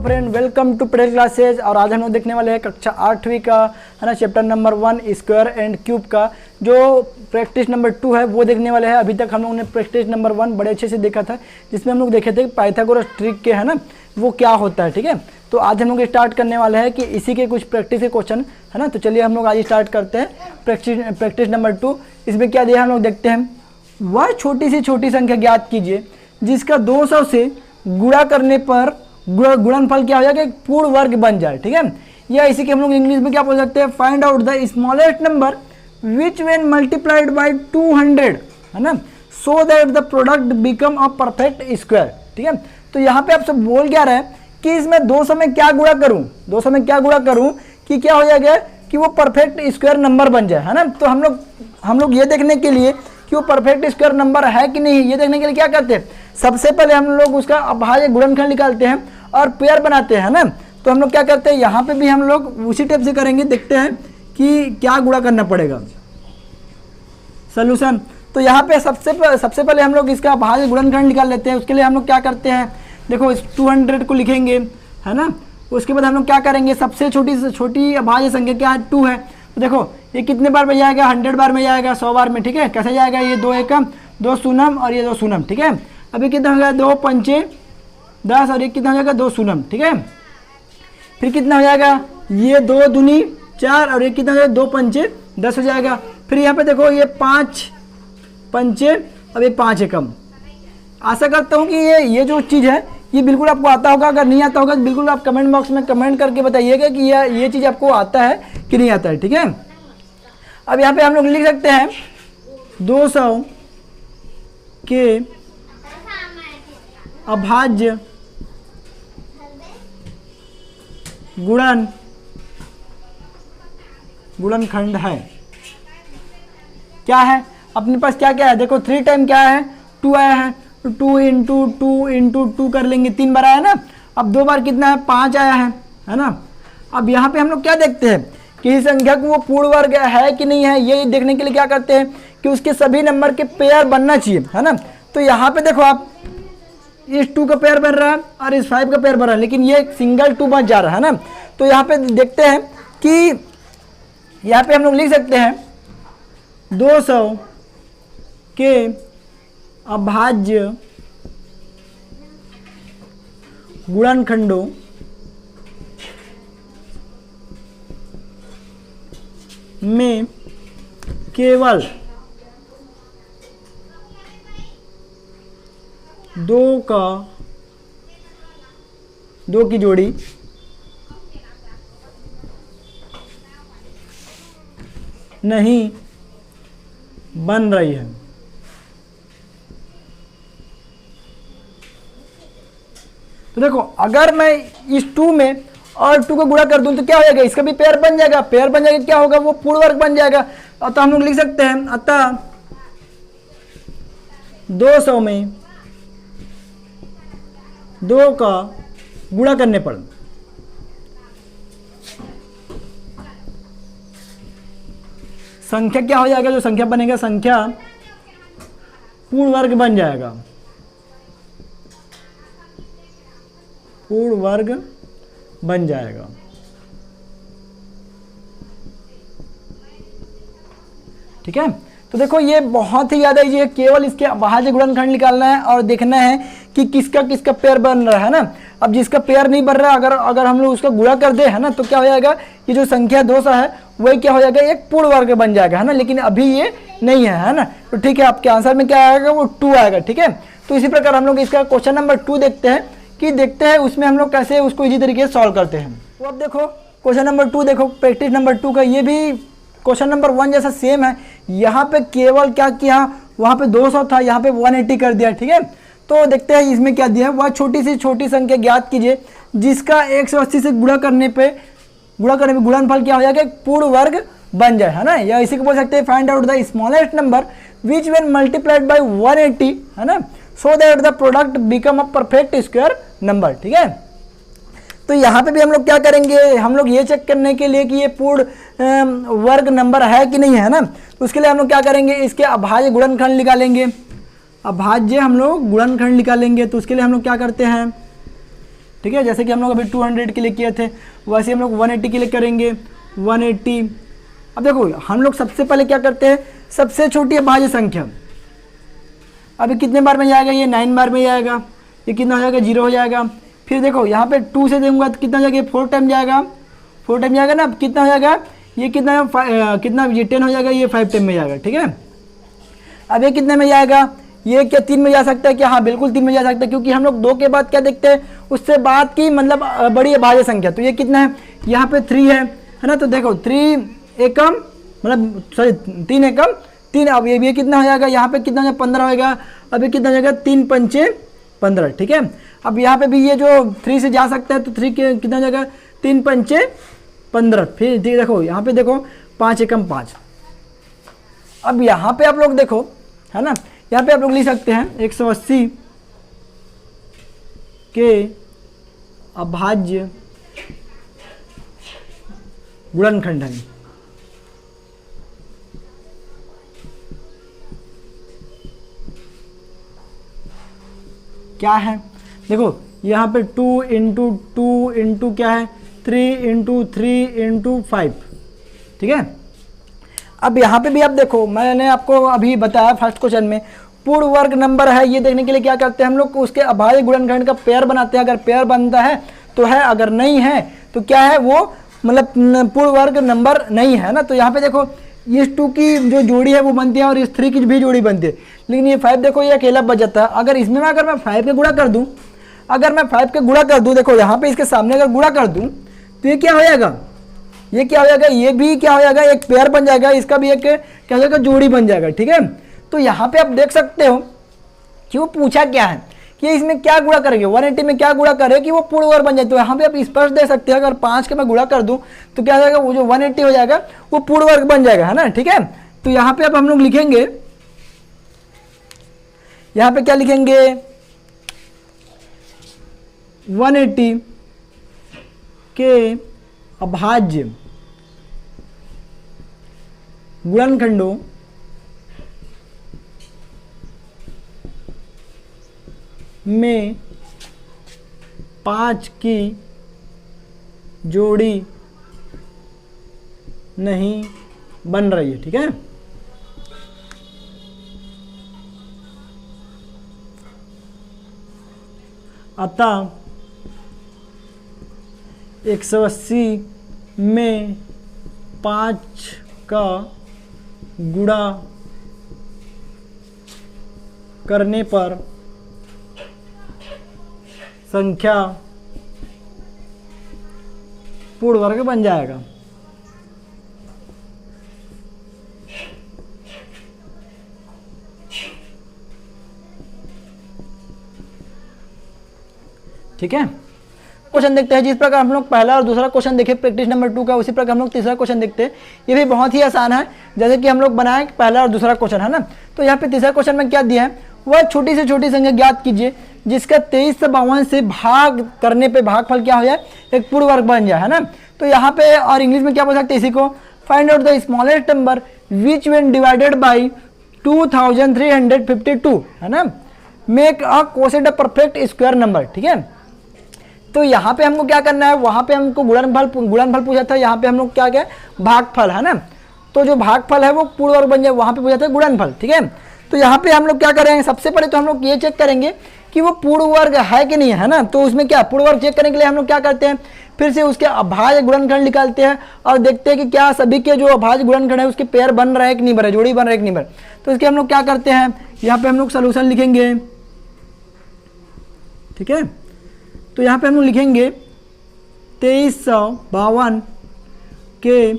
Friend, welcome to Patel classes. और आज हम लोग देखने वाले हैं कक्षा 8वीं का है ना, chapter number 1 square and cube का जो प्रैक्टिस नंबर 2 है वो देखने वाले हैं। अभी तक हम लोगों ने प्रैक्टिस नंबर 1 बड़े अच्छे से देखा था, जिसमें हम लोग देखे थे पाइथागोरस ट्रिक के है ना वो क्या होता है। ठीक है, तो आज हम लोग स्टार्ट करने वाले हैं कि इसी के कुछ प्रैक्टिस के क्वेश्चन है ना। तो चलिए हम लोग आज स्टार्ट करते हैं प्रैक्टिस नंबर 2। इसमें क्या दिया हम लोग देखते हैं। वह छोटी से छोटी संख्या ज्ञात कीजिए जिसका 200 से गुणा करने पर गुणनफल क्या हो जाएगा, एक पूर्ण वर्ग बन जाए। ठीक है, या इसी के हम लोग इंग्लिश में क्या बोल सकते हैं, find out the smallest number which when multiplied by 200 है ना, so that the product become a perfect square. ठीक है, तो यहाँ पे आप सब बोल क्या रहे हैं कि इसमें 200 में क्या गुणा करूँ, 200 में क्या गुणा करूँ कि क्या हो जाएगा कि वो परफेक्ट स्क्वायर नंबर बन जाए है ना। तो हम लोग ये देखने के लिए कि वो परफेक्ट स्क्वायर नंबर है कि नहीं, ये देखने के लिए क्या करते हैं, सबसे पहले हम लोग उसका अभाज्य गुणनखंड निकालते हैं और पेयर बनाते हैं ना। तो हम लोग क्या करते हैं, यहाँ पे भी हम लोग उसी टाइप से करेंगे। देखते हैं कि क्या गुणा करना पड़ेगा सोल्यूशन। तो यहाँ पे सबसे पहले हम लोग इसका अभाज्य गुणनखंड निकाल लेते हैं। उसके लिए हम लोग क्या करते हैं, देखो इस 200 को लिखेंगे है ना। उसके बाद हम लोग क्या करेंगे, सबसे छोटी से छोटी अभाज्य संख्या क्या है, 2 है। तो देखो ये कितने बार में जाएगा, 100 बार में जाएगा, 100 बार में। ठीक है, कैसे जाएगा, ये 2 एकम 2 शून्यम और ये 2 शून्यम। ठीक है, अभी कितना हो गया, 2 पंचे 10 और ये कितना हो जाएगा, 2 शून्यम। ठीक है, फिर कितना हो जाएगा, ये 2 दूनी 4 और ये कितना हो जाएगा, 2 पंचे 10 हो जाएगा। फिर यहाँ पे देखो ये 5 पंचे और ये 5 एकम। आशा करता हूँ कि ये जो चीज़ है ये बिल्कुल आपको आता होगा। अगर नहीं आता होगा तो बिल्कुल आप कमेंट बॉक्स में कमेंट करके बताइएगा कि ये चीज़ आपको आता है कि नहीं आता है। ठीक है, अब यहाँ पे हम लोग लिख सकते हैं 200 के अभाज्य गुणनखंड है। क्या है अपने पास, क्या क्या है, देखो 3 टाइम क्या है, 2 आया है, 2 इंटू 2 कर लेंगे, 3 बार आया ना। अब 2 बार कितना है, 5 आया है ना। अब यहाँ पे हम लोग क्या देखते हैं कि इस संख्या को वो पूर्ण वर्ग है कि नहीं है, ये देखने के लिए क्या करते हैं कि उसके सभी नंबर के पेयर बनना चाहिए है ना। तो यहाँ पे देखो आप इस 2 का पेयर बन रहा है और इस 5 का पेयर बन रहा है, लेकिन ये सिंगल 2 बच जा रहा है ना। तो यहाँ पे देखते हैं कि यहाँ पे हम लोग लिख सकते हैं 200 के अभाज्य गुणनखंडों में केवल 2 की जोड़ी नहीं बन रही है। तो देखो अगर मैं इस 2 में और 2 को गुणा कर दूं तो क्या हो जाएगा, इसका भी पेयर बन जाएगा। पेयर बन जाएगा क्या होगा, वो पूर्ण वर्ग बन जाएगा। तो हम लोग लिख सकते हैं अतः 200 में 2 का गुणा करने पर संख्या क्या हो जाएगा, जो संख्या बनेगा संख्या पूर्ण वर्ग बन जाएगा, पूर्ण वर्ग बन जाएगा। ठीक है, तो देखो ये बहुत ही ज़्यादा इजी है, केवल इसके अभाज्य गुणनखंड निकालना है और देखना है कि किसका किसका पेयर बन रहा है ना। अब जिसका पेयर नहीं बन रहा, अगर हम लोग उसका गुणा कर दे है ना, तो क्या हो जाएगा, ये जो संख्या 200 है वही क्या हो जाएगा, एक पूर्ण वर्ग बन जाएगा है ना। लेकिन अभी ये नहीं है ना। तो ठीक है, आपके आंसर में क्या आएगा, वो 2 आएगा। ठीक है, तो इसी प्रकार हम लोग इसका क्वेश्चन नंबर 2 देखते हैं उसमें हम लोग कैसे उसको इजी तरीके से सॉल्व करते हैं। तो अब देखो क्वेश्चन नंबर 2 देखो, प्रैक्टिस नंबर 2 का, ये भी क्वेश्चन नंबर 1 जैसा सेम है। यहाँ पे केवल क्या किया, वहाँ पे 200 था, यहाँ पे 180 कर दिया। ठीक है, तो देखते हैं इसमें क्या दिया है। वह छोटी से छोटी संख्या ज्ञात कीजिए जिसका 180 से गुणा करने पे गुणनफल क्या हो जाएगा, एक पूर्ण वर्ग बन जाए है ना। या इसी को बोल सकते हैं find out the smallest number which when multiplied by 180 है ना, so that the product become a perfect square number. ठीक है, तो यहाँ पे भी हम लोग क्या करेंगे, हम लोग ये चेक करने के लिए कि ये पूर्ण वर्ग नंबर है कि नहीं है ना, तो उसके लिए हम लोग क्या करेंगे, इसके अभाज्य गुणनखंड निकालेंगे। अभाज्य हम लोग गुणनखंड निकालेंगे, तो उसके लिए हम लोग क्या करते हैं, ठीक है, जैसे कि हम लोग अभी 200 के लिए किए थे वैसे हम लोग 180 के लिए करेंगे 180। अब देखो हम लोग सबसे पहले क्या करते हैं, सबसे छोटी अभाज्य संख्या, अभी कितने बार में जाएगा, ये 9 बार में जाएगा, ये कितना हो जाएगा 0 हो जाएगा। फिर देखो यहाँ पे 2 से दूंगा तो कितना जाएगा, 4 टाइम जाएगा, 4 टाइम जाएगा ना, अब कितना हो जाएगा, ये कितना कितना ये 10 हो जाएगा, ये 5 टाइम में जाएगा। ठीक है, अब ये कितने में जाएगा, ये क्या 3 में जा सकता है क्या, हाँ बिल्कुल 3 में जा सकता है, क्योंकि हम लोग 2 के बाद क्या देखते हैं, उससे बाद की मतलब बड़ी अभाज्य संख्या। तो ये कितना है, यहाँ पे 3 है ना, तो देखो 3 एकम मतलब सॉरी 3 एकम 3। अब ये कितना हो जाएगा, यहाँ पे कितना हो जाएगा 15 होगा, अब ये कितना हो जाएगा 3 पंचे 15। ठीक है, अब यहाँ पे भी ये जो 3 से जा सकता है तो 3 के कितना हो जाएगा 3 पंचे 15। फिर देखो यहाँ पे देखो 5 एकम 5। अब यहाँ पे आप लोग देखो है ना, यहाँ पे आप लोग लिख सकते हैं 180 के अभाज्य गुणनखंड है। क्या है, देखो यहाँ पे 2 इंटू 2 इंटू क्या है 3 इंटू 3 इंटू 5। ठीक है, अब यहाँ पे भी आप देखो, मैंने आपको अभी बताया फर्स्ट क्वेश्चन में पूर्ण वर्ग नंबर है, ये देखने के लिए क्या करते हैं हम लोग, उसके अभाज्य गुणनखंड का पेयर बनाते हैं। अगर पेयर बनता है तो है, अगर नहीं है तो क्या है, वो मतलब पूर्ण वर्ग नंबर नहीं है ना। तो यहाँ पे देखो इस 2 की जो जोड़ी है वो बनती है और इस 3 की भी जोड़ी बनती है, लेकिन ये 5 देखो ये अकेला बच जाता है। अगर इसमें अगर मैं 5 के गुणा कर दूं, अगर मैं 5 के गुणा कर दूं, देखो यहाँ पे इसके सामने अगर गुणा कर दूं तो ये क्या हो जाएगा, ये क्या हो जाएगा, ये भी क्या हो जाएगा, एक पेयर बन जाएगा, इसका भी एक क्या हो जाएगा जोड़ी बन जाएगा। ठीक है, तो यहाँ पे आप देख सकते हो कि वो पूछा क्या है कि इसमें क्या गुणा करेंगे, 180 में क्या गुणा करे कि वो पूर्ण वर्ग बन जाए। तो यहाँ पे आप स्पष्ट दे सकते हैं, अगर 5 के मैं गुणा कर दूं तो क्या हो जाएगा, वो जो 180 हो जाएगा वो पूर्ण वर्ग बन जाएगा, है ना। ठीक है, तो यहाँ पे अब हम लोग लिखेंगे, यहाँ पे क्या लिखेंगे 180 के अभाज्य गुणनखंडों में 5 की जोड़ी नहीं बन रही है। ठीक है, अतः 180 में 5 का गुणा करने पर संख्या पूर्ण वर्ग बन जाएगा। ठीक है, क्वेश्चन देखते हैं। जिस प्रकार हम लोग पहला और दूसरा क्वेश्चन देखे प्रैक्टिस नंबर 2 का, उसी प्रकार हम लोग तीसरा क्वेश्चन देखते हैं। ये भी बहुत ही आसान है, जैसे कि हम लोग बनाए पहला और दूसरा क्वेश्चन, है ना। तो यहाँ पे तीसरा क्वेश्चन में क्या दिया है, वह छोटी से छोटी संख्या ज्ञात कीजिए जिसका 2352 से भाग करने पे भागफल क्या हो जाए, एक पूर्ण वर्ग बन जाए, है ना। तो यहाँ पे और इंग्लिश में क्या बोल सकते हैं इसी को, find out the smallest number which when divided by 2352, है ना, make a coset a perfect square number. ठीक है, तो यहाँ पे हमको क्या करना है, वहाँ पे हमको गुणनफल पूछा था, यहाँ पे हम लोग क्या क्या भागफल, है ना। तो जो भागफल है वो पूर्ण वर्ग बन जाए, वहाँ पे पूछा था गुणनफल। ठीक है, तो यहाँ पे हम लोग क्या करेंगे, सबसे पहले तो हम लोग ये चेक करेंगे कि वो पूर्ण वर्ग है कि नहीं है ना। तो उसमें क्या पूर्ण वर्ग चेक करने के लिए हम लोग क्या करते हैं, फिर से उसके अभाज्य गुणनखंड निकालते हैं और देखते हैं कि क्या सभी के जो अभाज्य गुणनखंड है उसके पेयर बन रहे हैं कि नहीं बन रहे, जोड़ी बन रहे कि नहीं बन रहे। तो इसके हम लोग क्या करते हैं, यहाँ पे हम लोग सोल्यूशन लिखेंगे। ठीक है, तो यहाँ पे हम लोग लिखेंगे 2352 के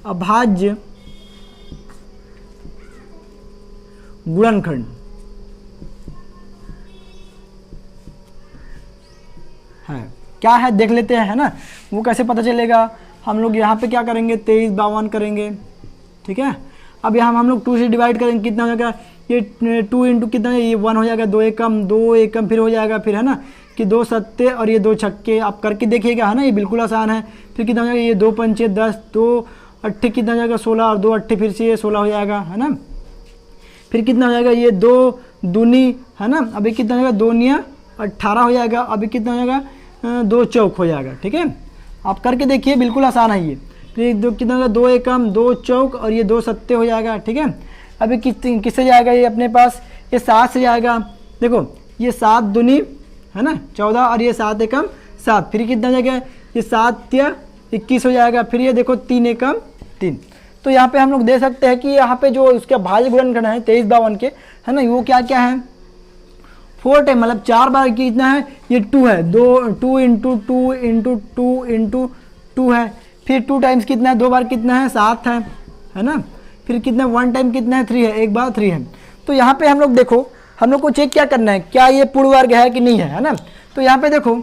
अभाज्य गुणनखंड है क्या है, देख लेते हैं, है ना। वो कैसे पता चलेगा, हम लोग यहाँ पे क्या करेंगे 2352 करेंगे। ठीक है, अब यहाँ हम लोग 2 से डिवाइड करेंगे, कितना हो जाएगा, ये 2 इंटू कितना है, ये 1 हो जाएगा, 2 एकम फिर हो जाएगा, फिर है ना कि 2 सत्ते और ये 2 छक्के, आप करके देखिएगा, है ना, ये बिल्कुल आसान है। फिर कितना हो जाएगा, ये 2 पंचे 10, 2 अट्ठे कितना हो जाएगा 16 और 2 अट्ठे फिर से ये 16 हो जाएगा, है ना। फिर कितना हो जाएगा, ये 2 दूनी, है ना, अभी कितना हो जाएगा 2 निया 18 हो जाएगा। अभी कितना हो जाएगा, 2 चौक हो जाएगा। ठीक है, आप करके देखिए, बिल्कुल आसान है ये। फिर दो कितना होगा, 2 एकम 2 चौक और ये 2 सत्ते हो जाएगा। ठीक है, अभी किससे जाएगा ये अपने पास, ये 7 से जाएगा। देखो ये 7 दूनी है ना 14 और ये 7 एकम 7, फिर कितना जाएगा, ये 7 या 21 हो जाएगा। फिर ये देखो 3 एकम 3। तो यहाँ पे हम लोग दे सकते हैं कि यहाँ पे जो उसका भाज्य गुणनखंड है 23/52 के, है ना, वो क्या क्या है, 4 टाइम, मतलब 4 बार कितना है, ये 2 है, 2 इंटू 2 इंटू 2 इंटू 2 है। फिर 2 टाइम्स कितना है, 2 बार कितना है, 7 है ना। फिर कितना 1 टाइम कितना है, 3 है, 1 बार 3 है। तो यहाँ पे हम लोग देखो, हम लोग को चेक क्या करना है, क्या ये पूर्ण वर्ग है कि नहीं है ना। तो यहाँ पे देखो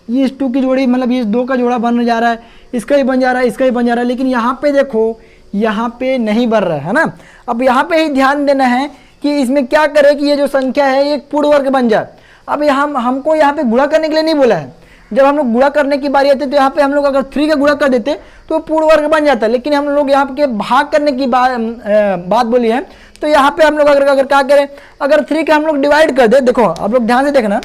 ये इस 2 की जोड़ी, मतलब ये 2 का जोड़ा बन जा रहा है, इसका ही बन जा रहा है, इसका ही बन जा रहा है, लेकिन यहाँ पे देखो यहाँ पे नहीं बन रहा है ना। अब यहाँ पे ही ध्यान देना है कि इसमें क्या करें कि ये जो संख्या है ये पूर्ण वर्ग बन जाए। अब यहाँ हमको यहाँ पे गुणा करने के लिए नहीं बोला है, जब हम लोग गुणा करने की बारी आती है तो यहाँ पे हम लोग अगर 3 का गुणा कर देते तो पूर्ण वर्ग बन जाता है, लेकिन हम लोग यहाँ के भाग करने की बात बोली है। तो यहाँ पे हम लोग अगर क्या करें, अगर 3 का हम लोग डिवाइड कर दे, देखो आप लोग ध्यान से देखना,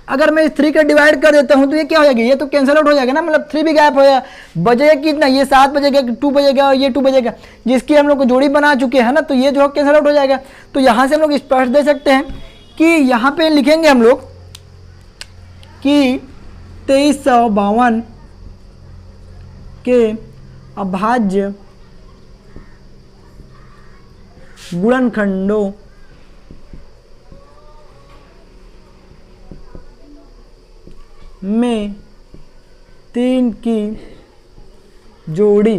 अगर मैं इस 3 का डिवाइड कर देता हूँ तो ये क्या हो जाएगा, ये तो कैंसिल आउट हो जाएगा ना, मतलब 3 भी गायब हो जाएगा, बचेगा कितना, ये 7 बचेगा, 2 बचेगा और ये 2 बचेगा, जिसकी हम लोग को जोड़ी बना चुके हैं ना, तो ये जो कैंसिल आउट हो जाएगा। तो यहाँ से हम लोग स्पष्ट दे सकते हैं कि यहाँ पे लिखेंगे हम लोग कि 2352 के अभाज्य गुणनखंडों में 3 की जोड़ी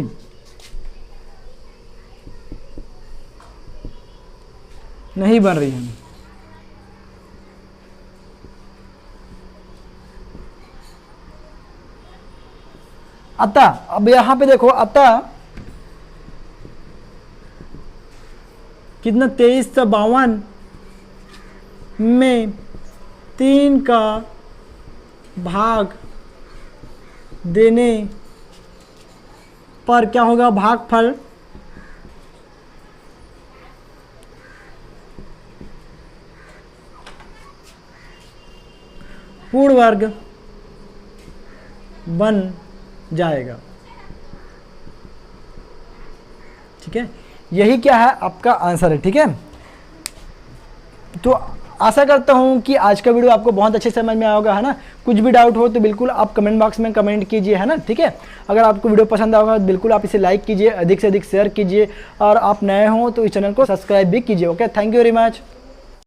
नहीं बन रही है। अतः अब यहां पे देखो, अतः कितना 2352 में 3 का भाग देने पर क्या होगा, भागफल पूर्ण वर्ग बन जाएगा। ठीक है, यही क्या है आपका आंसर है। ठीक है, तो आशा करता हूं कि आज का वीडियो आपको बहुत अच्छे समझ में आया होगा, है ना। कुछ भी डाउट हो तो बिल्कुल आप कमेंट बॉक्स में कमेंट कीजिए, है ना। ठीक है, अगर आपको वीडियो पसंद आएगा तो बिल्कुल आप इसे लाइक कीजिए, अधिक से अधिक शेयर कीजिए, और आप नए हो तो इस चैनल को सब्सक्राइब भी कीजिए। Okay, thank you very much.